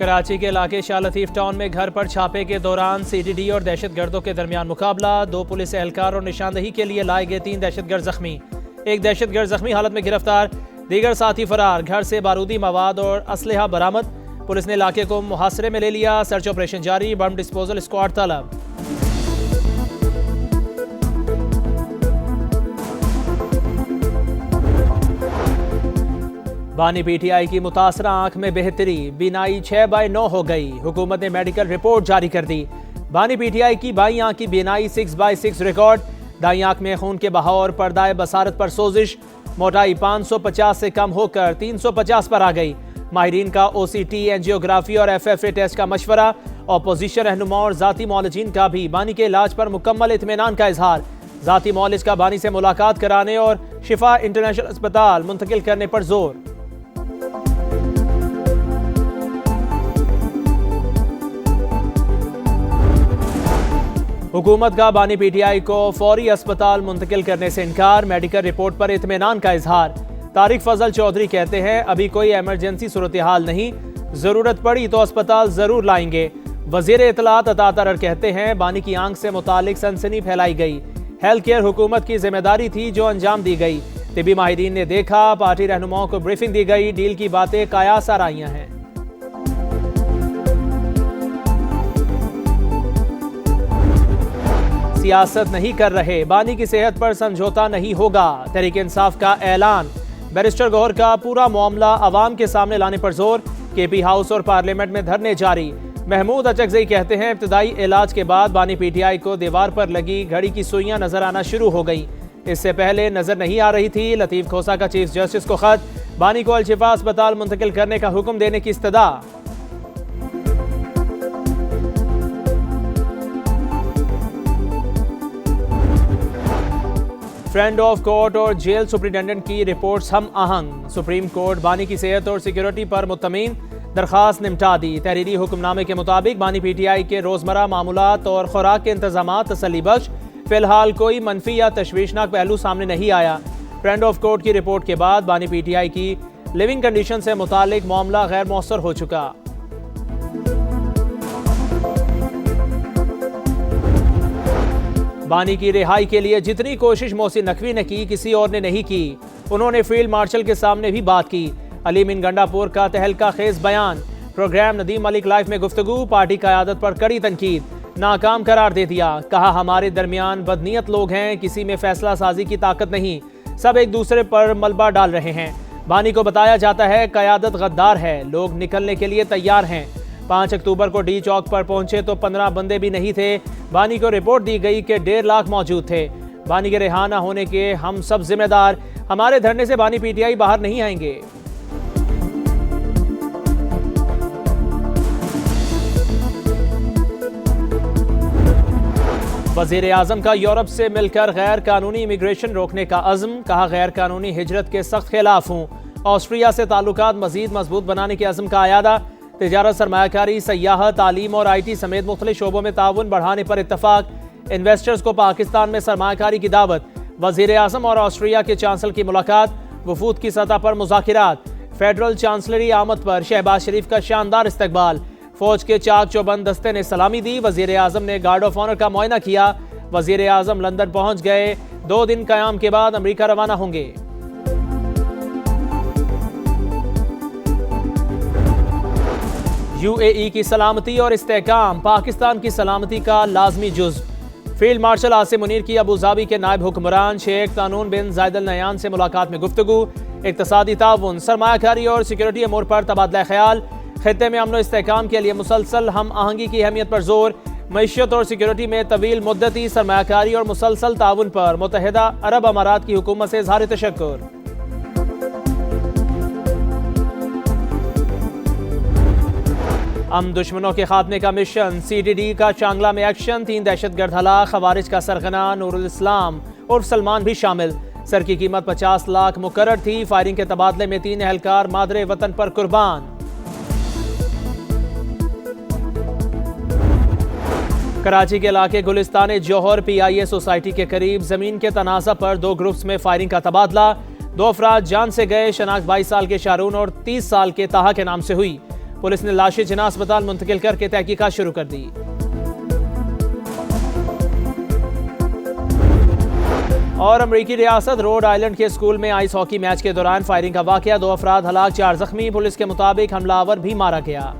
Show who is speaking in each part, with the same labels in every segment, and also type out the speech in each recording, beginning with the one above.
Speaker 1: कराची के इलाके शाह लतीफ टाउन में घर पर छापे के दौरान सीडीडी और दहशतगर्दों के दरमियान मुकाबला। 2 पुलिस एहलकार और निशानदही के लिए लाए गए 3 दहशतगर्द जख्मी। एक दहशतगर्द जख्मी हालत में गिरफ्तार, दीगर साथी फरार। घर से बारूदी मवाद और असलहा बरामद। पुलिस ने इलाके को मुहासरे में ले लिया। सर्च ऑपरेशन जारी। बम डिस्पोजल स्क्वाड तलब। बानी पीटीआई की मुतासरा आंख में बेहतरी, बीनाई 6/9 हो गई। हुकूमत ने मेडिकल रिपोर्ट जारी कर दी। बानी पीटीआई की बाई आंख की बीनाई 6/6 रिकॉर्ड। दाई आंख में खून के बहाव और पर्दाए बसारत पर सोजिश। मोटाई 550 से कम होकर 350 पर आ गई। माहिरीन का OCT, एंजियोग्राफी और FFA टेस्ट का मशवरा। अपोजिशन रहनुमा और जाती मौलजीन का भी बानी के इलाज पर मुकम्मल इत्मीनान का इजहार। जाती मौलिज का बानी से मुलाकात कराने और शिफा इंटरनेशनल अस्पताल मुंतकिल करने पर जोर। हुकूमत का बानी पीटीआई को फौरी अस्पताल मुंतकिल करने से इनकार। मेडिकल रिपोर्ट पर इत्मीनान का इजहार। तारिक फजल चौधरी कहते हैं अभी कोई इमरजेंसी सूरत हाल नहीं, जरूरत पड़ी तो अस्पताल जरूर लाएंगे। वजीर इत्तलात अता तरर कहते हैं बानी की आंख से मुतालिक सनसनी फैलाई गई। हेल्थ केयर हुकूमत की जिम्मेदारी थी जो अंजाम दी गई। तिबी माहिरीन ने देखा, पार्टी रहनुमाओं को ब्रीफिंग दी गई। डील की बातें कयास आराइयां हैं। सियासत नहीं कर रहे, बानी की सेहत पर समझौता नहीं होगा। तहरीक इंसाफ का ऐलान। बैरिस्टर गौहर का पूरा मामला अवाम के सामने लाने पर जोर। KP हाउस और पार्लियामेंट में धरने जारी। महमूद अचकजई कहते हैं इब्तदाई इलाज के बाद बानी पीटीआई को दीवार पर लगी घड़ी की सुइयां नजर आना शुरू हो गई। इससे पहले नजर नहीं आ रही थी। लतीफ खोसा का चीफ जस्टिस को खत। बानी को अल-शिफा अस्पताल मुंतकिल करने का हुक्म देने की इस्तदा। फ्रेंड ऑफ कोर्ट और जेल सुप्रिंटेंडेंट की रिपोर्ट्स हम आहंग। सुप्रीम कोर्ट बानी की सेहत और सिक्योरिटी पर मुतमीन, दरखास्त निपटा दी। तहरीरी हुक्मनामे के मुताबिक बानी पीटीआई के रोजमर्रा मामूलात और खुराक के इंतजाम तसल्ली बख्श। फिलहाल कोई मनफी या तशवीशनाक पहलू सामने नहीं आया। फ्रेंड ऑफ कोर्ट की रिपोर्ट के बाद बानी पीटीआई की लिविंग कंडीशन से मुतालिक मामला गैर मौसर हो चुका। बानी की रिहाई के लिए जितनी कोशिश मोहसिन नकवी ने की, किसी और ने नहीं की। उन्होंने फील्ड मार्शल के सामने भी बात की। अलीम इन गंडापुर का तहलका खेज बयान। प्रोग्राम नदीम मलिक लाइफ में गुफ्तगू। पार्टी क़यादत पर कड़ी तनकीद, नाकाम करार दे दिया। कहा हमारे दरमियान बदनीयत लोग हैं, किसी में फैसला साजी की ताकत नहीं, सब एक दूसरे पर मलबा डाल रहे हैं। बानी को बताया जाता है क़यादत गद्दार है, लोग निकलने के लिए तैयार हैं। 5 अक्टूबर को डी चौक पर पहुंचे तो 15 बंदे भी नहीं थे। बानी को रिपोर्ट दी गई कि 1.5 लाख मौजूद थे। बानी के रिहाना होने के हम सब जिम्मेदार। हमारे धरने से बानी पीटीआई बाहर नहीं आएंगे। वजीर आजम का यूरोप से मिलकर गैर कानूनी इमिग्रेशन रोकने का अज़्म। कहा गैर कानूनी हिजरत के सख्त खिलाफ हूँ। ऑस्ट्रिया से ताल्लुकात मजीद मजबूत बनाने के अज़्म का आयादा। तिजारत, सरमायाकारी, सयाहत, तालीम और IT समेत मुख्तलिफ शोबों में ताउन बढ़ाने पर इत्तफाक। इन्वेस्टर्स को पाकिस्तान में सरमायाकारी की दावत। वजीर आजम और ऑस्ट्रिया के चांसलर की मुलाकात। वफूद की सतह पर मुज़ाकिरात। फेडरल चांसलरी आमद पर शहबाज शरीफ का शानदार इस्तकबाल। फौज के चाक चौबंद दस्ते ने सलामी दी। वजीर आजम ने गार्ड ऑफ ऑनर का मुआयना किया। वजीर आजम लंदन पहुंच गए। 2 दिन कयाम के बाद अमरीका रवाना होंगे। UAE की सलामती और इस्तेहकाम पाकिस्तान की सलामती का लाजमी जुज़्व। फील्ड मार्शल आसिम मुनीर की अबू धाबी के नायब हुक्मरान शेख तानून बिन जायद अल नयान से मुलाकात में गुफ्तगू। इक्तसादी ताउन, सरमायाकारी और सिक्योरिटी अमूर पर तबादला ख्याल। खित्ते में अमन इस्तेहकाम के लिए मुसलसल हम आहंगी की अहमियत पर जोर। मईशत और सिक्योरिटी में तवील मुद्दती सरमायाकारी और मुसलसल ताउन पर मुत्तहिदा अरब अमारात की हुकूमत से इज़हार तशक्कुर। दुश्मनों के खात्मे का मिशन। CDD का चांगला में एक्शन। 3 दहशतगर्द हलाक। खवारिज का सरगना नूरुल इस्लाम उर्फ सलमान भी शामिल। सर की कीमत 50 लाख मुकर्रर थी। फायरिंग के तबादले में 3 एहलकार मादरे वतन पर कुर्बान। कराची के इलाके गुलिस्तान जौहर PIA सोसाइटी के करीब जमीन के तनाज़ा पर 2 ग्रुप्स में फायरिंग का तबादला। 2 अफराद जान से गए। शनाख्त 22 साल के शारून और 30 साल के ताहा के नाम से हुई। पुलिस ने लाशें जिना अस्पताल मुंतकिल करके तहकीकात शुरू कर दी। और अमरीकी रियासत रोड आइलैंड के स्कूल में आइस हॉकी मैच के दौरान फायरिंग का वाकया, 2 अफराद हलाक, 4 जख्मी। पुलिस के मुताबिक हमलावर भी मारा गया।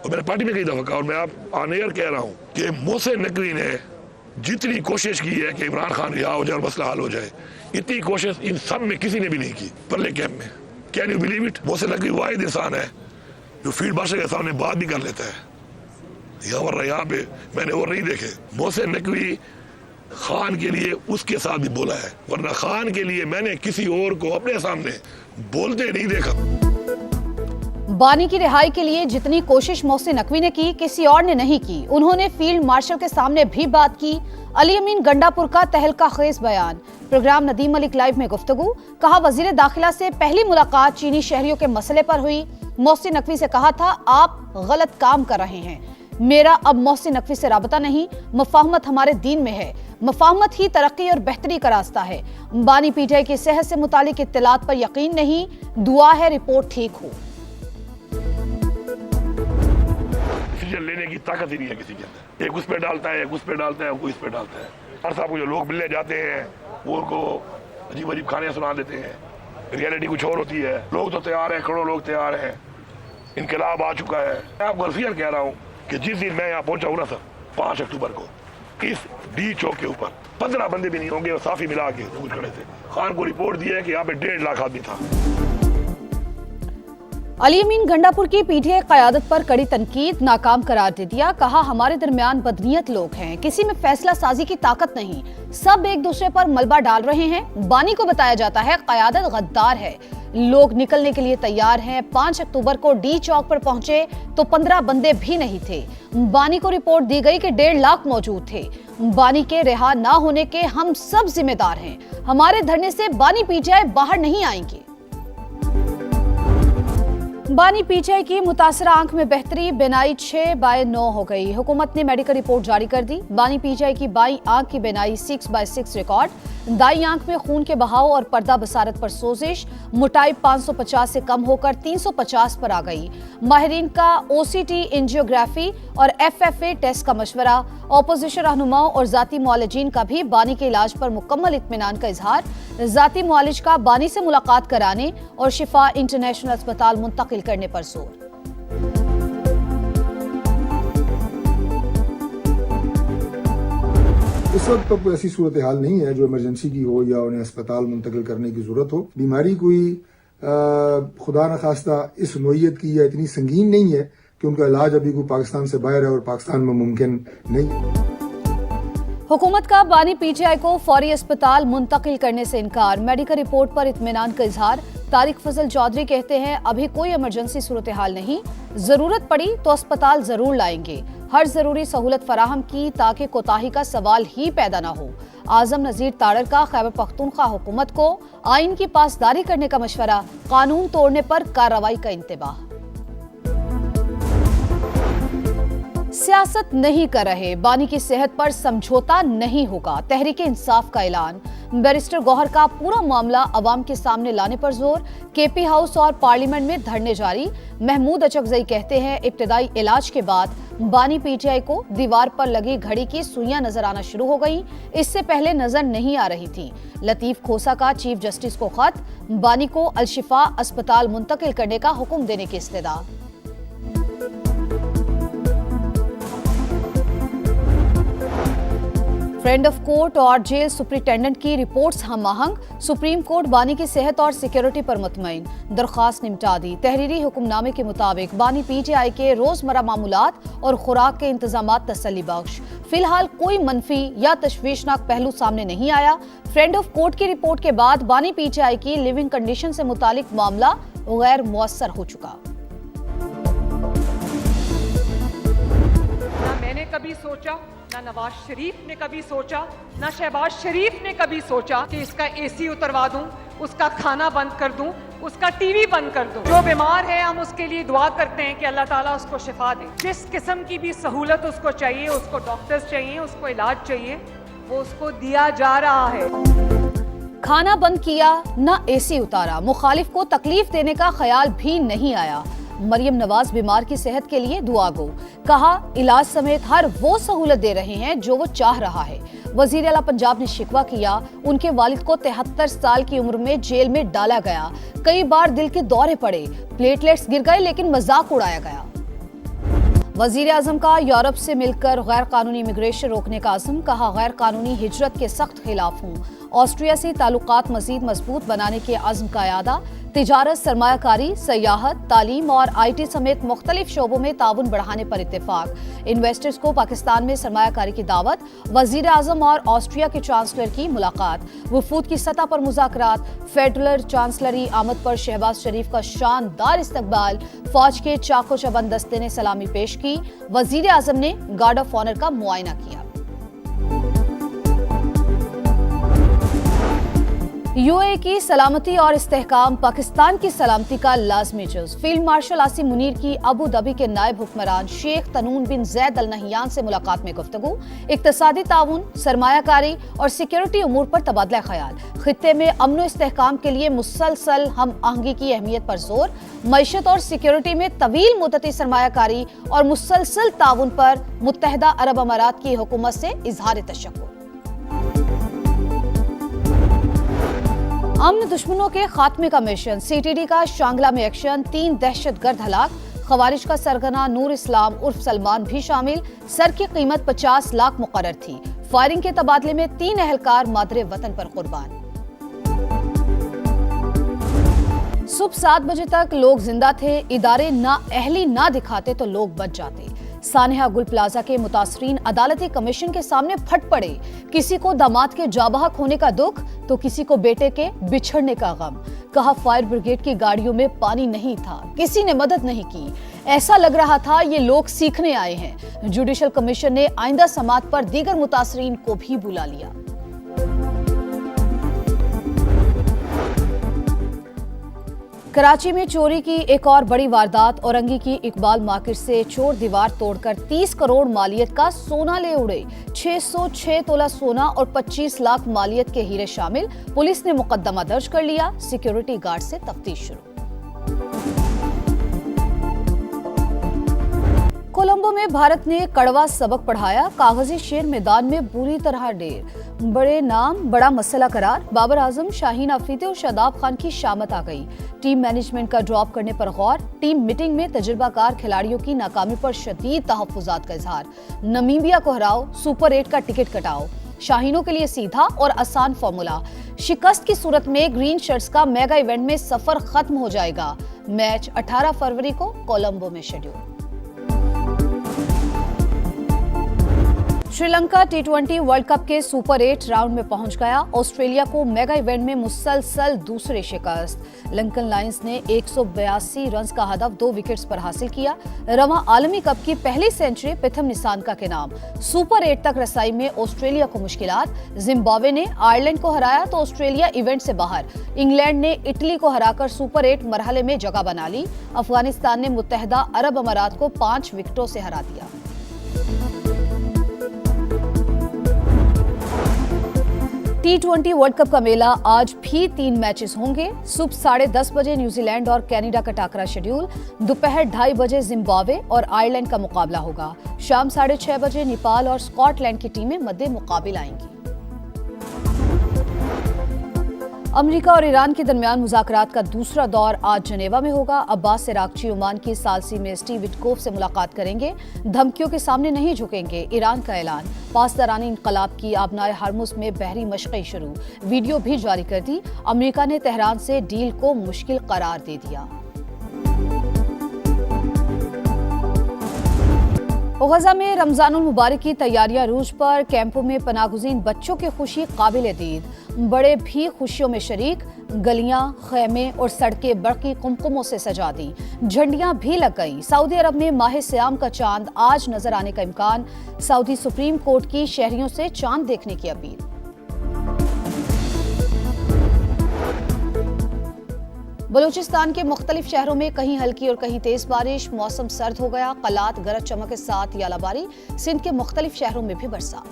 Speaker 2: और मैंने पार्टी में कई दफा कहा और मैं आप ऑन एयर कह रहा हूं कि मोहसिन नकवी ने जितनी कोशिश की है कि इमरान खान रिहा हो जाए और मसला हल हो जाए, इतनी कोशिश इन सब में किसी ने भी नहीं की परले कैंप में। Can you believe it? Mohsin Naqvi वाहिद इंसान है जो फील्ड मार्शल के सामने बात भी कर लेता है। यहाँ पे मैंने और नहीं देखे। मोहसिन नकवी खान के लिए उसके साथ भी बोला है, वरना खान के लिए मैंने किसी और को अपने सामने बोलते नहीं देखा।
Speaker 3: बानी की रिहाई के लिए जितनी कोशिश मोहसिन नकवी ने की, किसी और ने नहीं की। उन्होंने फील्ड मार्शल के सामने भी बात की। अली अमीन गंडापुर का तहलका खेज बयान। प्रोग्राम नदीम मलिक लाइव में गुफ्तगू। कहा, वजीर दाखिला से पहली मुलाकात चीनी शहरियों के मसले पर हुई। मोहसिन नकवी से कहा था, आप गलत काम कर रहे हैं। मेरा अब मोहसिन नकवी से राबता नहीं। मफाहमत हमारे दीन में है। मफाहमत ही तरक्की और बेहतरी का रास्ता है। बानी पीटीआई की सेहत से मुतालिक इत्तलात पर यकीन नहीं। दुआ है रिपोर्ट ठीक हो।
Speaker 2: डिसीजन लेने की ताकत ही नहीं है किसी के अंदर। एक उस पे डालता है, एक उस पे डालता है, कोई इस पे डालता है। हर साहब को जो लोग मिलने जाते हैं वो उनको अजीब अजीब खाने सुना देते हैं। रियलिटी कुछ और होती है। लोग तो तैयार हैं, करोड़ों लोग तैयार हैं। इनकलाब आ चुका है। मैं आपको गलफियन कह रहा हूँ कि जिस दिन मैं यहाँ पहुंचा हूँ ना सर, 5 अक्टूबर को, इस डी चौक के ऊपर 15 बंदे भी नहीं होंगे और साफी मिला के दूर खड़े थे। खान को रिपोर्ट दी है कि यहाँ पे 1.5 लाख आदमी था।
Speaker 3: अली अमीन गंडापुर की पीटीआई क़यादत पर कड़ी तनकीद, नाकाम करार दे दिया। कहा, हमारे दरमियान बदनीयत लोग हैं, किसी में फैसला साजी की ताकत नहीं, सब एक दूसरे पर मलबा डाल रहे हैं। बानी को बताया जाता है क़यादत गद्दार है। लोग निकलने के लिए तैयार हैं। 5 अक्टूबर को डी चौक पर पहुंचे तो 15 बंदे भी नहीं थे। बानी को रिपोर्ट दी गई कि 1.5 लाख मौजूद थे। बानी के रिहा ना होने के हम सब जिम्मेदार हैं। हमारे धरने से बानी पीटीआई बाहर नहीं आएंगे। बानी पीटीआई की मुतासरा आंख में बेहतरी, बिनाई 6/9 हो गई। हुकूमत ने मेडिकल रिपोर्ट जारी कर दी। बानी पीटीआई की बाई आंख की बिनाई 6/6 रिकॉर्ड। दाई आंख में खून के बहाव और पर्दा बसारत पर सोजिश। मोटाई 550 से कम होकर 350 पर आ गई। माहिरीन का ओसीटी, एंजियोग्राफी और एफएफए टेस्ट का मशवरा। ऑपोजिशन रहनुमाओं और जाती मुआलिजीन का भी बानी के इलाज पर मुकम्मल इत्मीनान का इजहार। जाती मुआलिज का बानी से मुलाकात कराने और शिफा इंटरनेशनल अस्पताल मुंतकिल करने पर जोर।
Speaker 4: इस वक्त तो कोई ऐसी सूरत हाल नहीं है जो इमरजेंसी की हो या उन्हें अस्पताल मुंतकिल करने की जरूरत हो। बीमारी कोई खुदा न खास्ता इस नोयत की या इतनी संगीन नहीं है कि उनका इलाज अभी कोई पाकिस्तान से बाहर है और पाकिस्तान में मुमकिन नहीं है।
Speaker 3: हुकूमत का बानी पीटीआई को फौरी अस्पताल मुंतकिल करने से इनकार। मेडिकल रिपोर्ट पर इत्मीनान का इजहार। तारिक फजल चौधरी कहते हैं, अभी कोई इमरजेंसी सूरत हाल नहीं, जरूरत पड़ी तो अस्पताल जरूर लाएंगे। हर जरूरी सहूलत फराहम की ताकि कोताही का सवाल ही पैदा न हो। आजम नजीर ताड़र का खैबर पख्तूनख्वा हुकूमत को आइन की पासदारी करने का मशवरा। कानून तोड़ने पर कार्रवाई का इंतबाह। सियासत नहीं कर रहे, बानी की सेहत पर समझौता नहीं होगा। तहरीक इंसाफ का ऐलान। बैरिस्टर गौहर का पूरा मामला अवाम के सामने लाने पर जोर। केपी हाउस और पार्लियामेंट में धरने जारी। महमूद अचकजई कहते हैं, इब्तिदाई इलाज के बाद बानी पीटीआई को दीवार पर लगी घड़ी की सुइयां नजर आना शुरू हो गई। इससे पहले नजर नहीं आ रही थी। लतीफ खोसा का चीफ जस्टिस को खत। बानी को अलशिफा अस्पताल मुंतकिल करने का हुक्म देने की इस्तदा। फ्रेंड ऑफ कोर्ट और जेल सुप्रिंटेंडेंट की रिपोर्ट्स हम आहंग। सुप्रीम कोर्ट बानी की सेहत और सिक्योरिटी पर मुतमईन। दरख्वास्त निपटा दी। तहरीरी हुक्मनामे के मुताबिक बानी पीटीआई के रोजमर्रा मामूलात और खुराक के इंतजामात तसल्ली बख्श। फिलहाल कोई मनफी या तशवीशनाक पहलू सामने नहीं आया। फ्रेंड ऑफ कोर्ट की रिपोर्ट के बाद बानी पीटीआई की लिविंग कंडीशन से मुतालिक मामला गैर मुअस्सर हो चुका।
Speaker 5: ना मैंने कभी सोचा, ना नवाज शरीफ ने कभी सोचा, ना शहबाज शरीफ ने कभी सोचा कि इसका एसी उतरवा दूं, उसका खाना बंद कर दूं, उसका टीवी बंद कर दूं। जो बीमार है हम उसके लिए दुआ करते हैं कि अल्लाह ताला उसको शिफा दे। जिस किस्म की भी सहूलत उसको चाहिए, उसको डॉक्टर्स चाहिए, उसको इलाज चाहिए, वो उसको दिया जा रहा है।
Speaker 3: खाना बंद किया, न एसी उतारा, मुखालिफ को तकलीफ देने का ख्याल भी नहीं आया। मरियम नवाज बीमार की सेहत के लिए दुआ गो, कहा इलाज समेत हर वो सहूलत दे रहे हैं जो वो चाह रहा है। वजीर आला पंजाब ने शिकवा किया, उनके वालिद को 73 साल की उम्र में जेल में डाला गया, कई बार दिल के दौरे पड़े, प्लेटलेट्स गिर गए लेकिन मजाक उड़ाया गया। वजीर आजम का यूरोप से मिलकर गैर कानूनी इमिग्रेशन रोकने का अज़्म, कहा गैर कानूनी हिजरत के सख्त खिलाफ हूँ। ऑस्ट्रिया से ताल्लुकात मजीद मजबूत बनाने के अज़्म का यादा, तिजारत, सरमायाकारी, सयाहत, तालीम और IT समेत मुख्तलिफ शोबों में ताउन बढ़ाने पर इत्तेफाक। इन्वेस्टर्स को पाकिस्तान में सरमायाकारी की दावत, वजीर आजम और ऑस्ट्रिया के चांसलर की मुलाकात, वफूद की सतह पर मुज़ाकरात, फेडरल चांसलरी आमद पर शहबाज शरीफ का शानदार इस्तकबाल, फौज के चाको चबंद दस्ते ने सलामी पेश की, वजीर आजम ने गार्ड ऑफ ऑनर का मुआयना किया। UAE की सलामती और इस्तेहकाम पाकिस्तान की सलामती का लाजमी जुज़। फील्ड मार्शल आसिम मुनीर की अबू धाबी के नायब हुक्मरान शेख तनून बिन जैद अल नहयान से मुलाकात में गुफ्तगू, इक्तसादी ताउन, सरमायाकारी और सिक्योरिटी उमूर पर तबादला ख्याल, खित्ते में अमन व इस्तेहकाम के लिए मुसलसल हम आहंगी की अहमियत पर जोर, मईशत और सिक्योरिटी में तवील मुद्दती सरमायाकारी और मुसलसल ताउन पर मुत्तहदा अरब अमारात की हुकूमत से इजहार तशक्कुर। अमन दुश्मनों के खात्मे का मिशन, CTD का शांगला में एक्शन, 3 दहशतगर्द हलाक, खवारिज का सरगना नूर इस्लाम उर्फ सलमान भी शामिल, सर की कीमत 50 लाख मुकर्रर थी। फायरिंग के तबादले में 3 अहलकार मादरे वतन पर कुर्बान। सुबह 7 बजे तक लोग जिंदा थे, इदारे ना अहली ना दिखाते तो लोग बच जाते। सानिया गुल प्लाजा के मुतासरीन अदालती कमीशन के सामने फट पड़े, किसी को दामाद के जाबहक होने का दुख तो किसी को बेटे के बिछड़ने का गम। कहा फायर ब्रिगेड की गाड़ियों में पानी नहीं था, किसी ने मदद नहीं की, ऐसा लग रहा था ये लोग सीखने आए हैं। जुडिशल कमीशन ने आइंदा समात पर दीगर मुतासरीन को भी बुला लिया। कराची में चोरी की एक और बड़ी वारदात, औरंगी की इकबाल मार्केट से चोर दीवार तोड़कर 30 करोड़ मालियत का सोना ले उड़े। 606 तोला सोना और 25 लाख मालियत के हीरे शामिल। पुलिस ने मुकदमा दर्ज कर लिया, सिक्योरिटी गार्ड से तफ्तीश शुरू। कोलंबो में भारत ने कड़वा सबक पढ़ाया, कागजी शेर मैदान में बुरी तरह ढेर। बड़े नाम बड़ा मसला करार, बाबर आजम, शाहीन अफरीदी और शादाब खान की शामत आ गई। टीम मैनेजमेंट का ड्रॉप करने पर गौर, टीम मीटिंग में तजुर्बाकार खिलाड़ियों की नाकामी पर शदीद तहफ्फुजात का इजहार। नमीबिया को हराओ, सुपर 8 का टिकट कटाओ, शाहीनों के लिए सीधा और आसान फॉर्मूला। शिकस्त की सूरत में ग्रीन शर्ट्स का मेगा इवेंट में सफर खत्म हो जाएगा। मैच 18 फरवरी को कोलंबो में schedule. Sri Lanka T20 world cup के सुपर 8 राउंड में पहुंच गया। ऑस्ट्रेलिया को मेगा इवेंट में मुसलसल दूसरे शिकस्त। लंकन लायंस ने 182 रन का हदफ 2 विकेट्स पर हासिल किया। रवां आलमी कप की पहली सेंचुरी प्रथम निसानका के नाम। सुपर 8 तक रसाई में ऑस्ट्रेलिया को मुश्किलात। जिम्बाब्वे ने आयरलैंड को हराया तो ऑस्ट्रेलिया इवेंट से बाहर। इंग्लैंड ने इटली को हराकर सुपर 8 मरहले में जगह बना ली। अफगानिस्तान ने मुत्तहदा अरब अमारात को 5 विकेटों से हरा दिया। T20 वर्ल्ड कप का मेला आज भी 3 मैचेस होंगे। सुबह 10:30 बजे न्यूजीलैंड और कनाडा का टाकरा शेड्यूल। दोपहर 2:30 बजे जिम्बाब्वे और आयरलैंड का मुकाबला होगा। शाम 6:30 बजे नेपाल और स्कॉटलैंड की टीमें मद्दे मुकाबिल आएंगी। अमेरिका और ईरान के दरमियान मुज़ाकरात का दूसरा दौर आज जनेवा में होगा। अब्बास इराक्ची ओमान की सालसी में स्टीव विटकोफ से मुलाकात करेंगे। धमकियों के सामने नहीं झुकेंगे, ईरान का ऐलान। पासदारानी इनकलाब की आबनाए हरमुज में बहरी मशक़ें शुरू, वीडियो भी जारी कर दी। अमेरिका ने तेहरान से डील को मुश्किल करार दे दिया। गज़ा में रमज़ानुल मुबारक की तैयारियां रूज पर। कैंपों में पनाहगुज़ीन बच्चों की खुशी काबिल दीद, बड़े भी खुशियों में शरीक। गलियां, खैमे और सड़कें बड़की कुमकुमों से सजा दी, झंडियां भी लग गई। सऊदी अरब में माह सियाम का चांद आज नजर आने का इम्कान। सऊदी सुप्रीम कोर्ट की शहरियों से चांद देखने की अपील। बलूचिस्तान के मुख्तलिफ शहरों में कहीं हल्की और कहीं तेज बारिश। मौसम सर्द हो गया, कलात गरज चमक के साथ यालाबारी। सिंध के मुख्तलिफ शहरों में भी बरसात।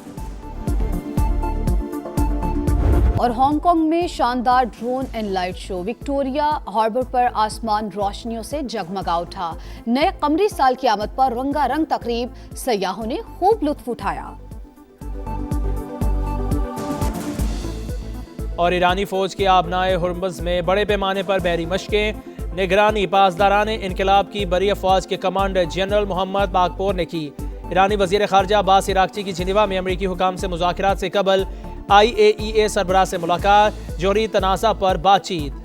Speaker 3: और हांगकांग में शानदार drone and light show. Victoria Harbour पर आसमान रोशनियों से जगमगा उठा। नए कमरी साल की आमद पर रंगारंग तकरीब, सयाहों ने खूब लुत्फ उठाया।
Speaker 1: और ईरानी फौज के आबनाए हुर्मुज़ में बड़े पैमाने पर बहरी मशकें, निगरानी पासदाराने इनकलाब की बरी अफवाज के कमांडर जनरल मोहम्मद बागपोर ने की। ईरानी वज़ीर ख़ारजा अब्बास इराक़ची की जिनेवा में अमरीकी हुकाम से मुज़ाकरात से कबल IAEA सरबराह से मुलाकात, जोहरी तनाज़ा पर बातचीत।